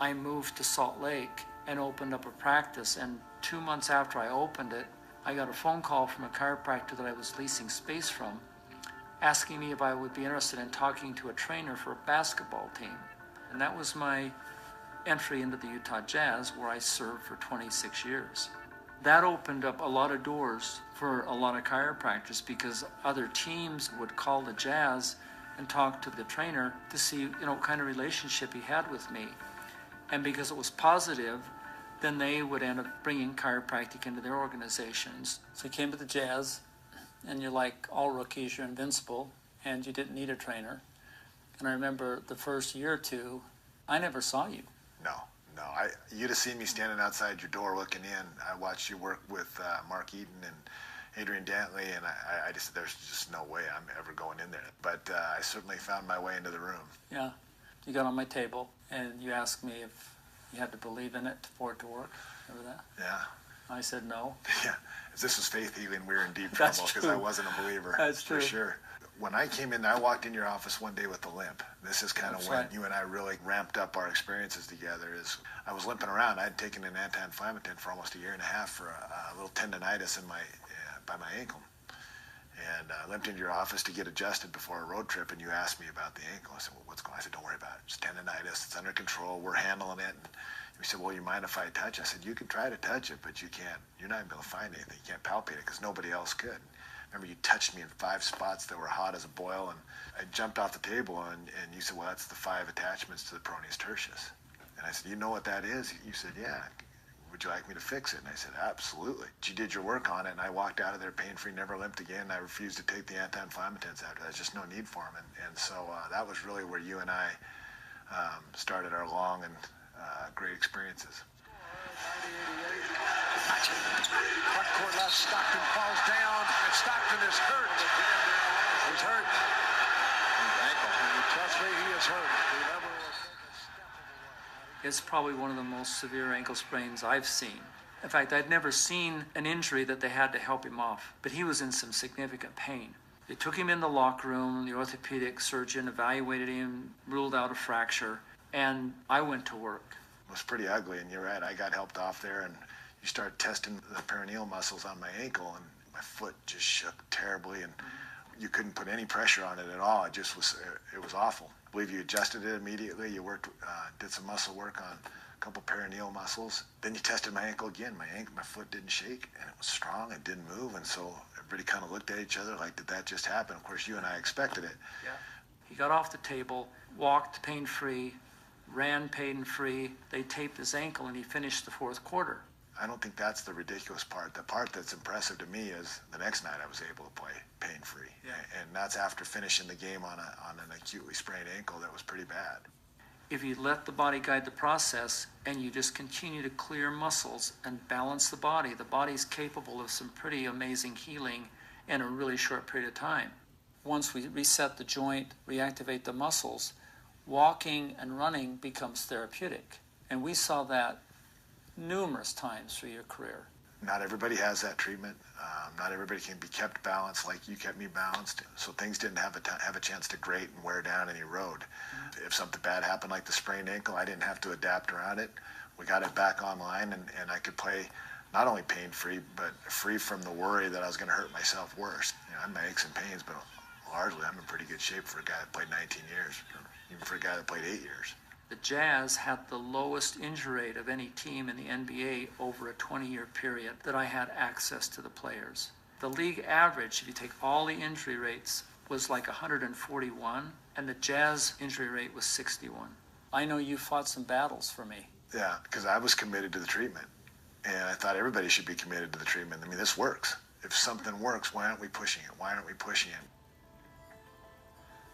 I moved to Salt Lake and opened up a practice, and 2 months after I opened it, I got a phone call from a chiropractor that I was leasing space from, asking me if I would be interested in talking to a trainer for a basketball team. And that was my entry into the Utah Jazz, where I served for 26 years. That opened up a lot of doors for a lot of chiropractors, because other teams would call the Jazz and talk to the trainer to see, what kind of relationship he had with me. And because it was positive, then they would end up bringing chiropractic into their organizations. So you came to the Jazz, and you're like all rookies, you're invincible, and you didn't need a trainer. And I remember the first year or two, I never saw you. No. You'd have seen me standing outside your door looking in. I watched you work with Mark Eaton and Adrian Dantley, and I just said, there's just no way I'm ever going in there. But I certainly found my way into the room. Yeah. You got on my table, and you asked me if you had to believe in it for it to work. Remember that? Yeah. I said no. Yeah. If this was faith healing, we were in deep trouble, because I wasn't a believer. That's true. For sure. When I came in, I walked in your office one day with a limp. This is kind of when you and I really ramped up our experiences together. Is I was limping around. I had taken an anti-inflammatory for almost a year and a half for a little tendonitis in by my ankle. And I limped into your office to get adjusted before a road trip, and you asked me about the ankle. I said, well, what's going on? I said, don't worry about it. It's tendonitis. It's under control. We're handling it. And you said, well, you mind if I touch? I said, you can try to touch it, but you can't. You're not going to find anything. You can't palpate it because nobody else could. Remember, you touched me in 5 spots that were hot as a boil, and I jumped off the table, and you said, well, that's the 5 attachments to the peroneus tertius. And I said, you know what that is? You said, yeah. Would you like me to fix it? And I said, absolutely. You did your work on it, and I walked out of there pain-free, never limped again. I refused to take the anti-inflammatories after that. There's just no need for them. And so that was really where you and I started our long and great experiences. Front court left, Stockton falls down, and Stockton is hurt. He's hurt. Trust me, he is hurt. It's probably one of the most severe ankle sprains I've seen. In fact, I'd never seen an injury that they had to help him off, but he was in some significant pain. They took him in the locker room, the orthopedic surgeon evaluated him, ruled out a fracture, and I went to work. It was pretty ugly, and you're right, I got helped off there, and you start testing the peroneal muscles on my ankle, and my foot just shook terribly, and you couldn't put any pressure on it at all. It was awful. I believe you adjusted it immediately. You did some muscle work on a couple peroneal muscles. Then you tested my ankle again. My foot didn't shake, and it was strong. It didn't move, and so everybody kind of looked at each other like, did that just happen? Of course, you and I expected it. Yeah. He got off the table, walked pain-free, ran pain-free. They taped his ankle, and he finished the 4th quarter. I don't think that's the ridiculous part. The part that's impressive to me is the next night I was able to play pain-free. Yeah. And that's after finishing the game on an acutely sprained ankle that was pretty bad. If you let the body guide the process and you just continue to clear muscles and balance the body's capable of some pretty amazing healing in a really short period of time. Once we reset the joint, reactivate the muscles, walking and running becomes therapeutic. And we saw that numerous times through your career. Not everybody has that treatment. Not everybody can be kept balanced like you kept me balanced. So things didn't have a chance to grate and wear down and erode. Mm-hmm. If something bad happened like the sprained ankle, I didn't have to adapt around it. We got it back online, and I could play not only pain-free, but free from the worry that I was going to hurt myself worse. I had my aches and pains, but largely I'm in pretty good shape for a guy that played 19 years, or even for a guy that played 8 years. The Jazz had the lowest injury rate of any team in the NBA over a 20-year period that I had access to the players. The league average, if you take all the injury rates, was like 141, and the Jazz injury rate was 61. I know you fought some battles for me. Yeah, because I was committed to the treatment, and I thought everybody should be committed to the treatment. I mean, this works. If something works, why aren't we pushing it? Why aren't we pushing it?